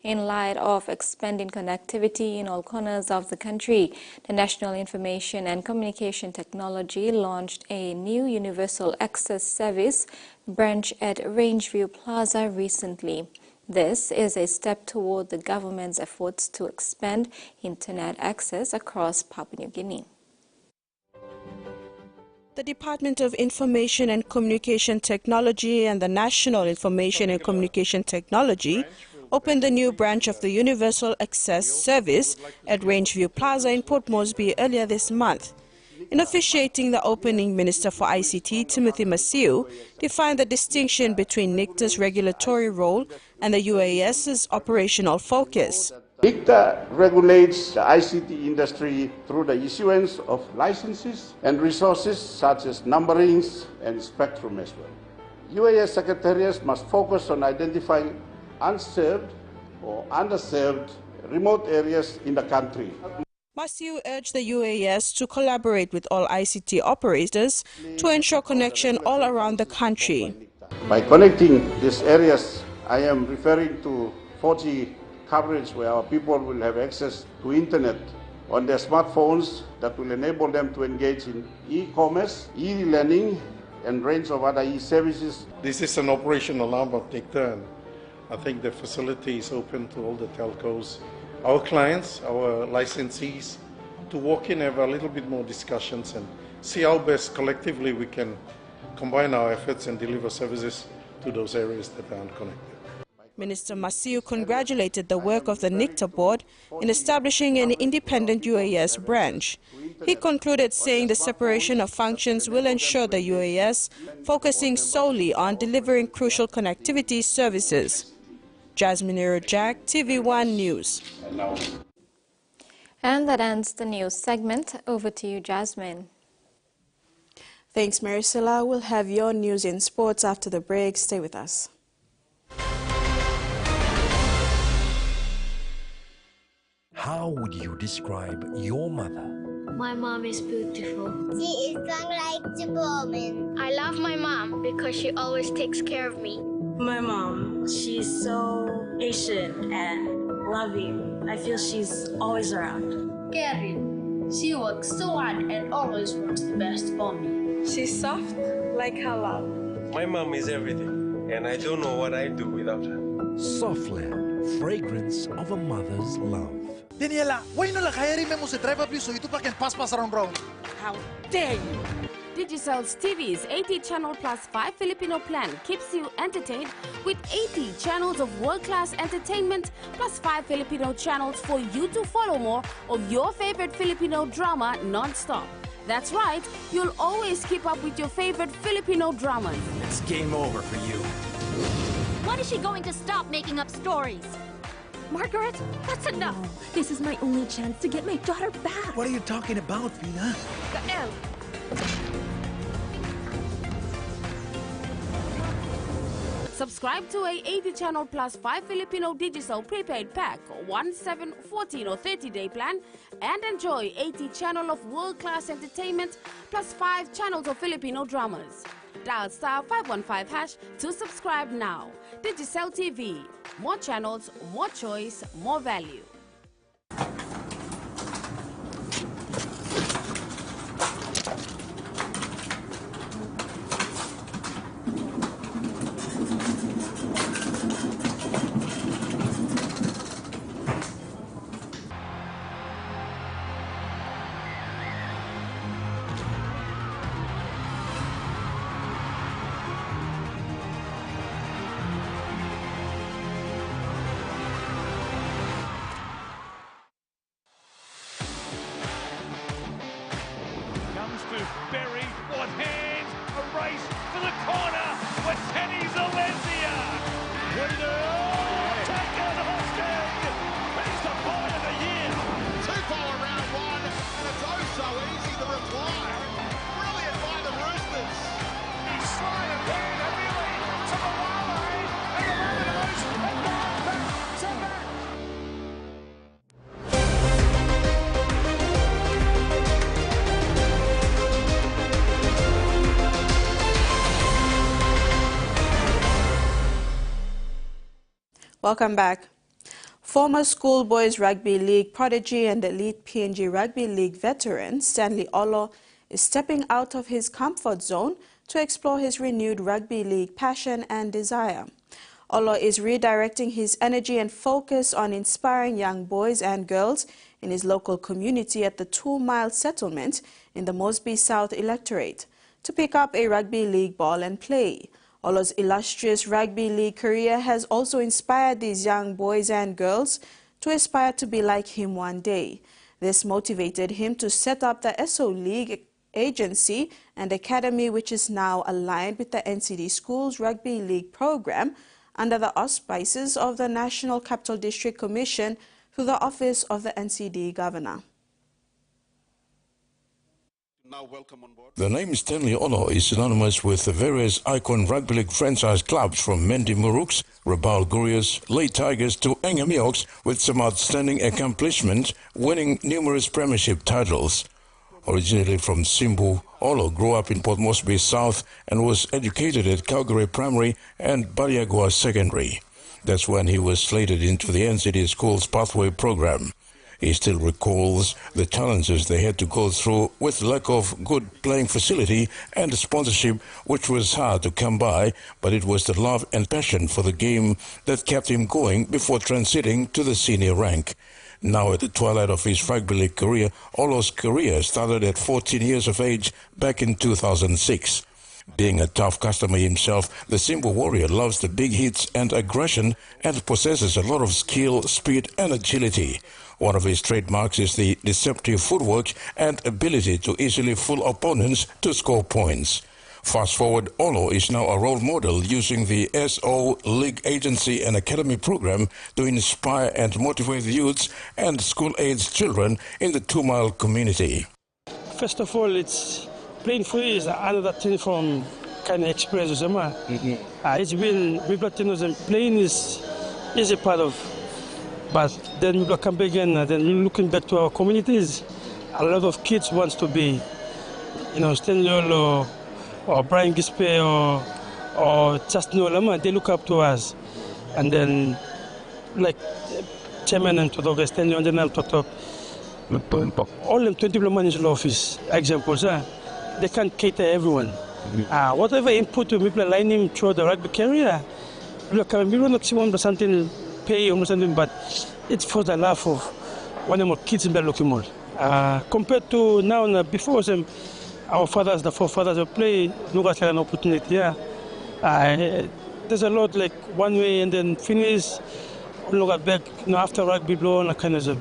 Speaker 6: In light of expanding connectivity in all corners of the country, the National Information and Communication Technology launched a new Universal Access Service branch at Rangeview Plaza recently. This is a step toward the government's efforts to expand internet access across Papua New Guinea.
Speaker 7: The Department of Information and Communication Technology and the National Information and Communication Technology opened a new branch of the Universal Access Service at Rangeview Plaza in Port Moresby earlier this month. In officiating the opening, Minister for ICT Timothy Masiu defined the distinction between NICTA's regulatory role and the UAS's operational focus.
Speaker 10: NICTA regulates the ICT industry through the issuance of licenses and resources such as numberings and spectrum as well. UAS secretariats must focus on identifying unserved or underserved remote areas in the country.
Speaker 7: Masiu urged the UAS to collaborate with all ICT operators to ensure connection all around the country.
Speaker 10: By connecting these areas, I am referring to 4G coverage where our people will have access to internet on their smartphones that will enable them to engage in e-commerce, e-learning, and range of other e-services.
Speaker 9: This is an operational arm of Dividend. I think the facility is open to all the telcos, our clients, our licensees, to walk in, have a little bit more discussions and see how best collectively we can combine our efforts and deliver services to those areas that are unconnected.
Speaker 7: Minister Masiu congratulated the work of the NICTA board in establishing an independent UAS branch. He concluded saying the separation of functions will ensure the UAS focusing solely on delivering crucial connectivity services. Jasmine Jack, TVWAN News.
Speaker 6: And that ends the news segment. Over to you, Jasmine.
Speaker 7: Thanks, Maricela. We'll have your news in sports after the break. Stay with us.
Speaker 11: How would you describe your mother?
Speaker 12: My mom is beautiful.
Speaker 14: She is strong like Superwoman.
Speaker 12: I love my mom because she always takes care of me.
Speaker 15: My mom, she's so patient and loving. I feel she's always around.
Speaker 25: Caring. She works so hard and always wants the best for me.
Speaker 15: She's soft like her love.
Speaker 26: My mom is everything, and I don't know what I'd do without her.
Speaker 11: Softland, fragrance of a mother's love.
Speaker 27: Daniela, why no la kaya rin mo sa drive up so ito pa can pass around.
Speaker 28: How dare you! Digicel's TV's 80 channel plus 5 Filipino plan keeps you entertained with 80 channels of world-class entertainment plus 5 Filipino channels for you to follow more of your favorite Filipino drama non-stop. That's right, you'll always keep up with your favorite Filipino dramas.
Speaker 11: It's game over for you.
Speaker 29: When is she going to stop making up stories?
Speaker 28: Margaret, that's enough.
Speaker 29: This is my only chance to get my daughter back.
Speaker 11: What are you talking about, Fina?
Speaker 28: Gael. Subscribe to a 80 channel plus 5 Filipino Digicel prepaid pack, 1, 7, 14 or 30-day plan, and enjoy 80 channel of world-class entertainment plus 5 channels of Filipino dramas. Dial *515# to subscribe now. Digicel TV. More channels, more choice, more value.
Speaker 1: Berry, what hands, a race for the corner with Kenny Zalenzia. Taken hostage. He's the fight of the year. 2-4 round one, and it's oh so easy to reply. Brilliant by the Roosters. He's sliding down heavily to Moale, and the Rabbitohs are now back to back.
Speaker 7: Welcome back. Former Schoolboys Rugby League prodigy and elite PNG Rugby League veteran Stanley Olo is stepping out of his comfort zone to explore his renewed rugby league passion and desire. Olo is redirecting his energy and focus on inspiring young boys and girls in his local community at the 2 Mile settlement in the Mosby South electorate to pick up a rugby league ball and play. Olo's illustrious rugby league career has also inspired these young boys and girls to aspire to be like him one day. This motivated him to set up the SO League agency and academy, which is now aligned with the NCD Schools Rugby League program under the auspices of the National Capital District Commission through the Office of the NCD Governor.
Speaker 5: The name Stanley Olo is synonymous with the various icon rugby league franchise clubs from Mendi Muruks, Rabaul Gurias, Late Tigers to Angami Oaks, with some outstanding accomplishments, winning numerous premiership titles. Originally from Simbu, Olo grew up in Port Moresby South and was educated at Calgary Primary and Bariagua Secondary. That's when he was slated into the NCD Schools Pathway program.
Speaker 8: He still recalls the challenges they had to go through with lack of good playing facility and sponsorship, which was hard to come by, but it was the love and passion for the game that kept him going before transiting to the senior rank. Now at the twilight of his rugby league career, Olo's career started at 14 years of age back in 2006. Being a tough customer himself, the Simba Warrior loves the big hits and aggression and possesses a lot of skill, speed and agility. One of his trademarks is the deceptive footwork and ability to easily fool opponents to score points. Fast forward, Olo is now a role model using the SO League Agency and Academy program to inspire and motivate youths and school-aged children in the 2 Mile community.
Speaker 13: First of all, playing free is another thing from kind of experience. It's been playing is a part of, but then we come back again. Then looking back to our communities, a lot of kids wants to be, Stanley or Brian Gispe or Justin Olama. They look up to us, and then like chairman and to Stanley and then to all them 20 people in the office. Examples, they can't cater everyone. Whatever input we people line him through the rugby career, look, we don't see something pay or something, but it's for the love of one of more kids in Belokimol. Compared to now, before our fathers, the forefathers will play, look at an opportunity. There's a lot like one way and then finish, look at back after rugby blow and kind of.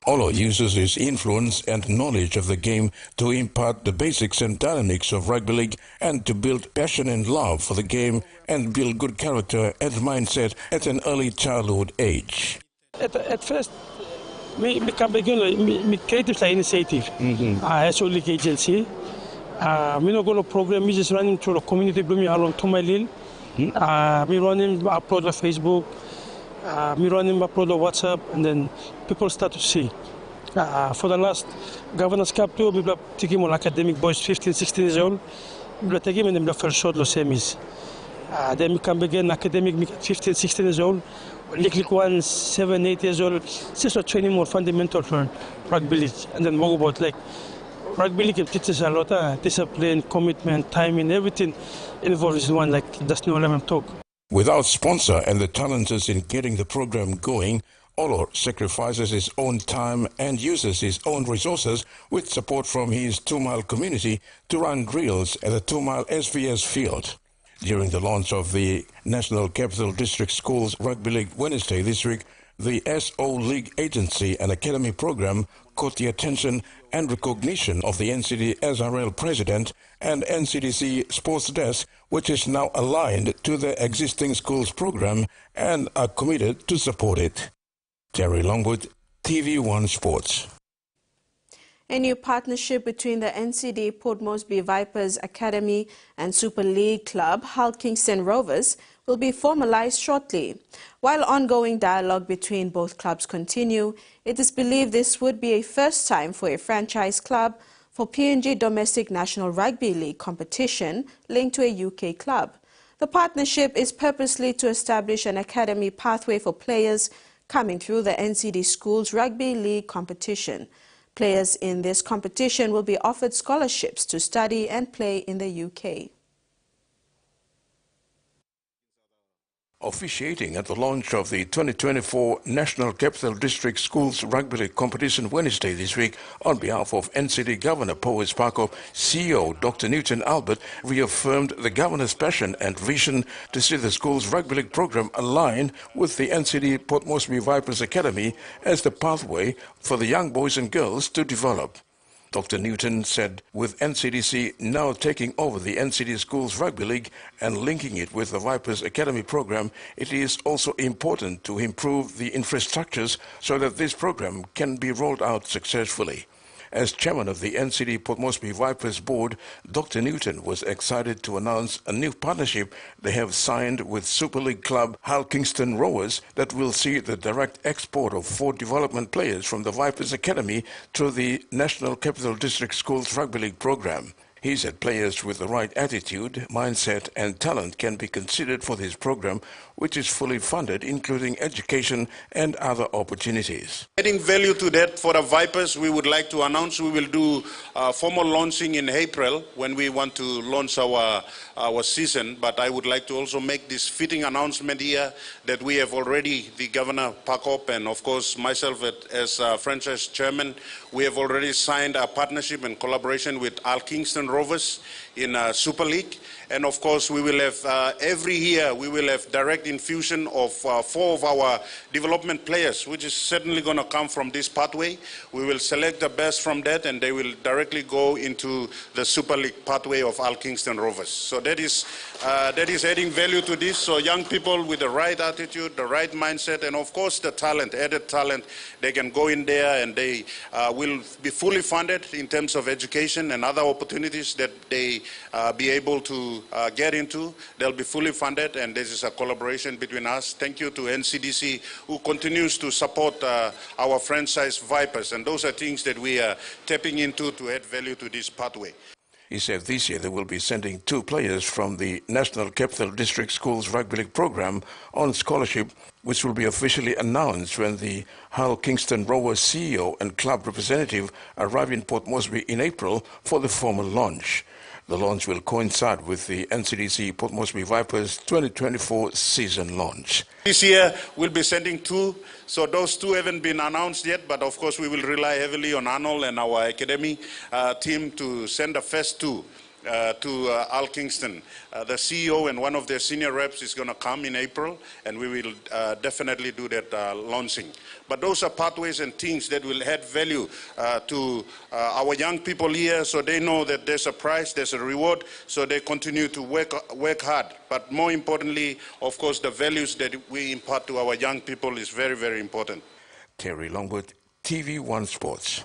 Speaker 8: Olo uses his influence and knowledge of the game to impart the basics and dynamics of rugby league and to build passion and love for the game and build good character and mindset at an early childhood age.
Speaker 13: At first, me creative initiative. SO League Agency. Me no go to program. Me just running through the community, blooming along to my lil. Me running upload on Facebook. Me running upload on WhatsApp, and then people start to see. For the last Governors Cup too, we take him on academic boys 15, 16 years old. We take him and then first shot the semis. Then we come again academic 15, 16 years old. League 1, 7, 8 years old. Just training more fundamental for rugby league, and then more about like rugby league teaches a lot of discipline, commitment, timing, everything involved in one. Like that's no lemon talk.
Speaker 8: Without sponsor and the challenges in getting the program going, Olo sacrifices his own time and uses his own resources with support from his 2 Mile community to run drills at the 2 Mile SVS field. During the launch of the National Capital District Schools Rugby League Wednesday this week, the SO League Agency and Academy program caught the attention and recognition of the NCD SRL President and NCDC Sports Desk, which is now aligned to the existing schools program and are committed to support it. Terry Longwood, TVWAN Sports.
Speaker 7: A new partnership between the NCD Port Moresby Vipers Academy and Super League club Hull Kingston Rovers will be formalized shortly. While ongoing dialogue between both clubs continue, it is believed this would be a first time for a franchise club for PNG Domestic National Rugby League competition linked to a UK club. The partnership is purposely to establish an academy pathway for players coming through the NCD Schools Rugby League competition. Players in this competition will be offered scholarships to study and play in the UK.
Speaker 8: Officiating at the launch of the 2024 National Capital District Schools Rugby League competition Wednesday this week, on behalf of NCD Governor Powis Parkov, CEO Dr. Newton Albert reaffirmed the Governor's passion and vision to see the school's rugby league program align with the NCD Port Moresby Vipers Academy as the pathway for the young boys and girls to develop. Dr. Newton said with NCDC now taking over the NCD Schools Rugby League and linking it with the Vipers Academy program, it is also important to improve the infrastructures so that this program can be rolled out successfully. As chairman of the NCD Port Moresby Vipers board, Dr. Newton was excited to announce a new partnership they have signed with Super League club Hull Kingston Rovers that will see the direct export of 4 development players from the Vipers Academy through the National Capital District Schools Rugby League program. He said players with the right attitude, mindset and talent can be considered for this program, which is fully funded, including education and other opportunities.
Speaker 16: Adding value to that for the Vipers, we would like to announce we will do formal launching in April when we want to launch our season. But I would like to also make this fitting announcement here that we have already, the Governor Pakop and of course myself as franchise chairman, we have already signed a partnership and collaboration with Al Kingston Rovers in Super League. And of course we will have, every year we will have direct infusion of 4 of our development players, which is certainly going to come from this pathway. We will select the best from that and they will directly go into the Super League pathway of Al Kingston Rovers. So that is adding value to this. So young people with the right attitude, the right mindset, and of course the talent, added talent, they can go in there and they will be fully funded in terms of education and other opportunities that they be able to get into. They'll be fully funded, and this is a collaboration between us. Thank you to NCDC, who continues to support our franchise Vipers, and those are things that we are tapping into to add value to this pathway.
Speaker 8: He said this year they will be sending 2 players from the National Capital District Schools Rugby League program on scholarship, which will be officially announced when the Hull Kingston Rovers CEO and club representative arrive in Port Moresby in April for the formal launch. The launch will coincide with the NCDC Port Moresby Vipers 2024 season launch.
Speaker 16: This year we'll be sending 2, so those 2 haven't been announced yet, but of course we will rely heavily on Arnold and our academy team to send the first 2 to Al Kingston. The CEO and one of their senior reps is going to come in April, and we will definitely do that launching. But those are pathways and things that will add value to our young people here, so they know that there's a prize, there's a reward, so they continue to work hard. But more importantly, of course, the values that we impart to our young people is very, very important.
Speaker 8: Terry Longwood, TV1 Sports.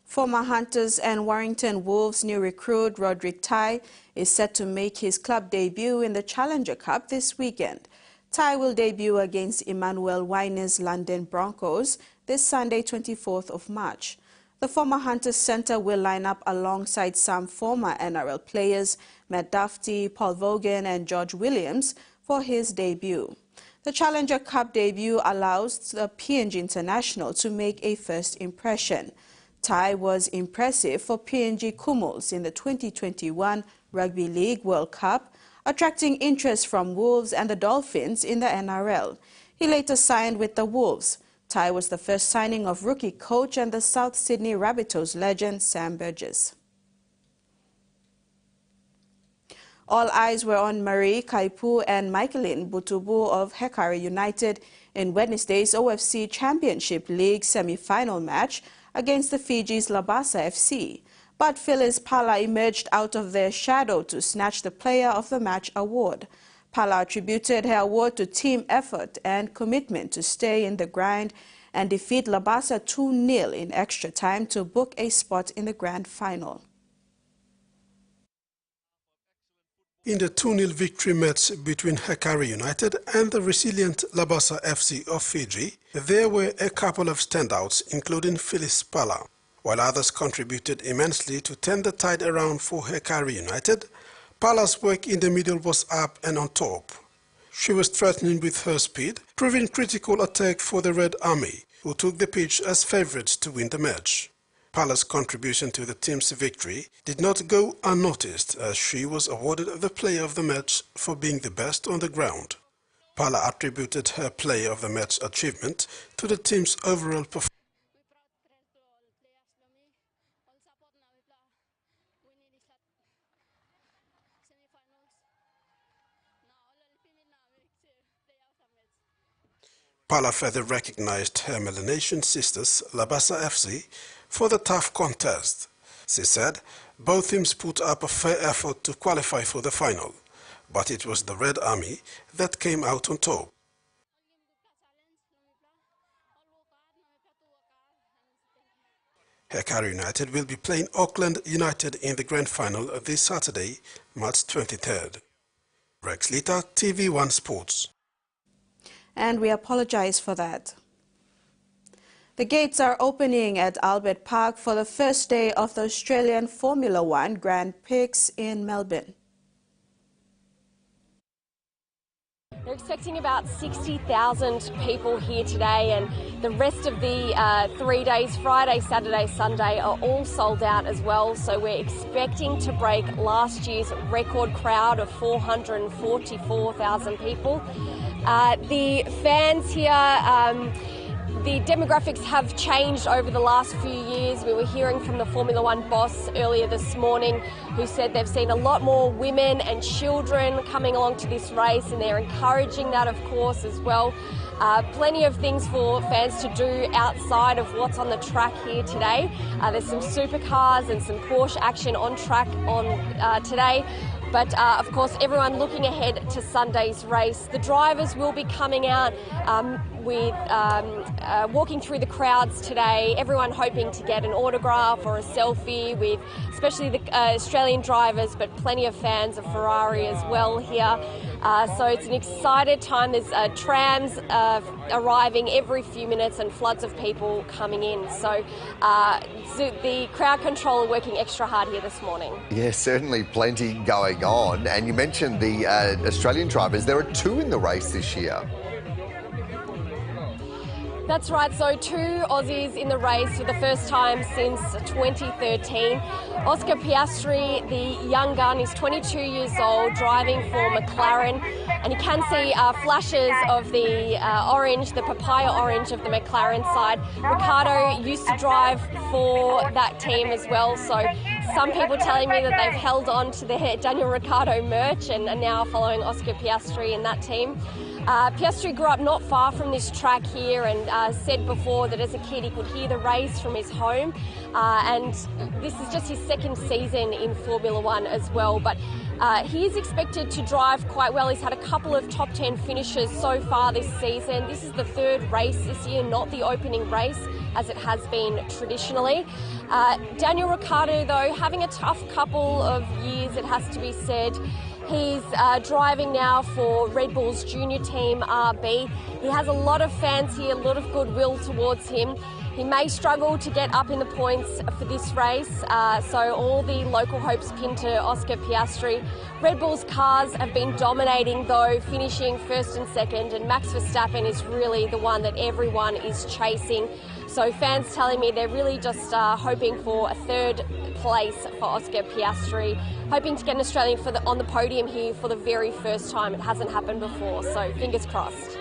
Speaker 7: Former Hunters and Warrington Wolves new recruit Roderick Tai is set to make his club debut in the Challenger Cup this weekend. Tai will debut against Emmanuel Wynne's London Broncos this Sunday, 24th of March. The former Hunters centre will line up alongside some former NRL players, Matt Duffy, Paul Vaughan and George Williams, for his debut. The Challenger Cup debut allows the PNG international to make a first impression. Tai was impressive for PNG Kumuls in the 2021 Rugby League World Cup, attracting interest from Wolves and the Dolphins in the NRL. He later signed with the Wolves. Tai was the first signing of rookie coach and the South Sydney Rabbitohs legend Sam Burgess. All eyes were on Marie Kaipu and Michaeline Butubu of Hekari United in Wednesday's OFC Championship League semi-final match against the Fiji's Labasa FC. But Phyllis Pala emerged out of their shadow to snatch the Player of the Match award. Pala attributed her award to team effort and commitment to stay in the grind and defeat Labasa 2-0 in extra time to book a spot in the grand final.
Speaker 17: In the 2-0 victory match between Hekari United and the resilient Labasa FC of Fiji, there were a couple of standouts, including Phyllis Pala. While others contributed immensely to turn the tide around for Hekari United, Pala's work in the middle was up and on top. She was threatening with her speed, proving critical attack for the Red Army, who took the pitch as favourites to win the match. Pala's contribution to the team's victory did not go unnoticed, as she was awarded the Player of the Match for being the best on the ground. Pala attributed her Player of the Match achievement to the team's overall performance. Pala further recognized her Melanesian sisters, Labasa FC, for the tough contest. She said both teams put up a fair effort to qualify for the final, but it was the Red Army that came out on top. Hekari United will be playing Auckland United in the grand final this Saturday, March 23rd. Rex Lita, TV1 Sports.
Speaker 7: And we apologize for that. The gates are opening at Albert Park for the first day of the Australian Formula One Grand Prix in Melbourne.
Speaker 2: They're expecting about 60,000 people here today, and the rest of the 3 days, Friday, Saturday, Sunday, are all sold out as well. So we're expecting to break last year's record crowd of 444,000 people. The fans here, the demographics have changed over the last few years. We were hearing from the Formula One boss earlier this morning, who said they've seen a lot more women and children coming along to this race, and they're encouraging that, of course, as well. Plenty of things for fans to do outside of what's on the track here today. There's some supercars and some Porsche action on track today. But of course, everyone looking ahead to Sunday's race. The drivers will be coming out walking through the crowds today. Everyone hoping to get an autograph or a selfie with, especially the Australian drivers, but plenty of fans of Ferrari as well here. So it's an excited time. There's trams arriving every few minutes and floods of people coming in. So the crowd control are working extra hard here this morning.
Speaker 3: Yeah, certainly plenty going on. And you mentioned the Australian drivers. There are 2 in the race this year.
Speaker 2: That's right, so 2 Aussies in the race for the first time since 2013. Oscar Piastri, the young gun, is 22 years old, driving for McLaren, and you can see flashes of the orange, the papaya orange of the McLaren side. Ricciardo used to drive for that team as well, so some people telling me that they've held on to their Daniel Ricciardo merch and are now following Oscar Piastri in that team. Piastri grew up not far from this track here and said before that as a kid he could hear the race from his home, and this is just his second season in Formula One as well, but he is expected to drive quite well. He's had a couple of top 10 finishes so far this season. This is the 3rd race this year, not the opening race as it has been traditionally. Daniel Ricciardo, though, having a tough couple of years, it has to be said. He's driving now for Red Bull's junior team, RB. He has a lot of fans here, a lot of goodwill towards him. He may struggle to get up in the points for this race, so all the local hopes pinned to Oscar Piastri. Red Bull's cars have been dominating, though, finishing 1st and 2nd, and Max Verstappen is really the one that everyone is chasing. So fans telling me they're really just hoping for a 3rd place for Oscar Piastri, hoping to get an Australian on the podium here for the very first time. It hasn't happened before, so fingers crossed.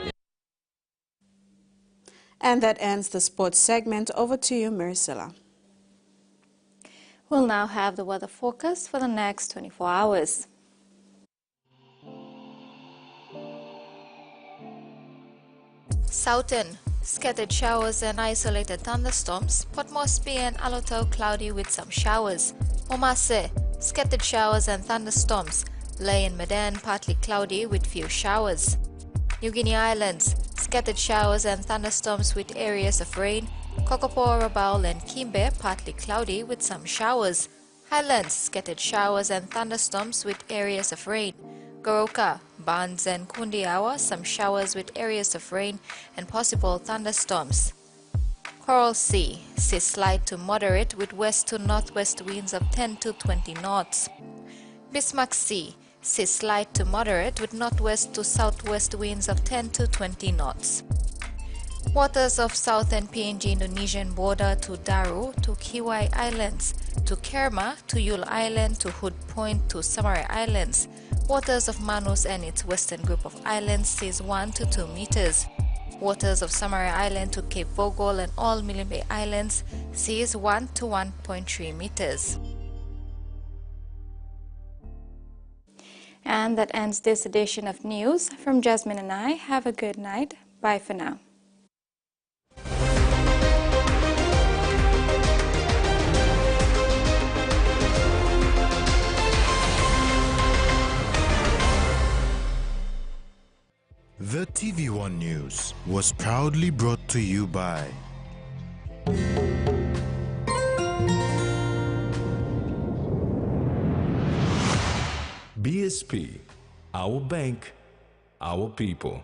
Speaker 7: And that ends the sports segment. Over to you, Maricela.
Speaker 6: We'll now have the weather forecast for the next 24 hours. Southern, scattered showers and isolated thunderstorms. Port Moresby and Alotau cloudy with some showers. Omase, scattered showers and thunderstorms. Lae and Medan partly cloudy with few showers. New Guinea Islands, scattered showers and thunderstorms with areas of rain. Kokopo, Rabaul and Kimbe partly cloudy with some showers. Highlands, scattered showers and thunderstorms with areas of rain. Goroka, Barnes and Kundiawa, some showers with areas of rain and possible thunderstorms. Coral Sea, seas slight to moderate with west to northwest winds of 10 to 20 knots. Bismarck Sea, seas slight to moderate with northwest to southwest winds of 10 to 20 knots. Waters of South and PNG Indonesian border to Daru to Kiwai Islands, to Kerma, to Yule Island, to Hood Point, to Samarai Islands. Waters of Manus and its western group of islands seas 1 to 2 meters. Waters of Samarai Island to Cape Vogel and all Milne Bay Islands seas 1 to 1.3 meters. And that ends this edition of news. From Jasmine and I, have a good night. Bye for now.
Speaker 11: The TVWAN News was proudly brought to you by
Speaker 5: BSP, our bank, our people.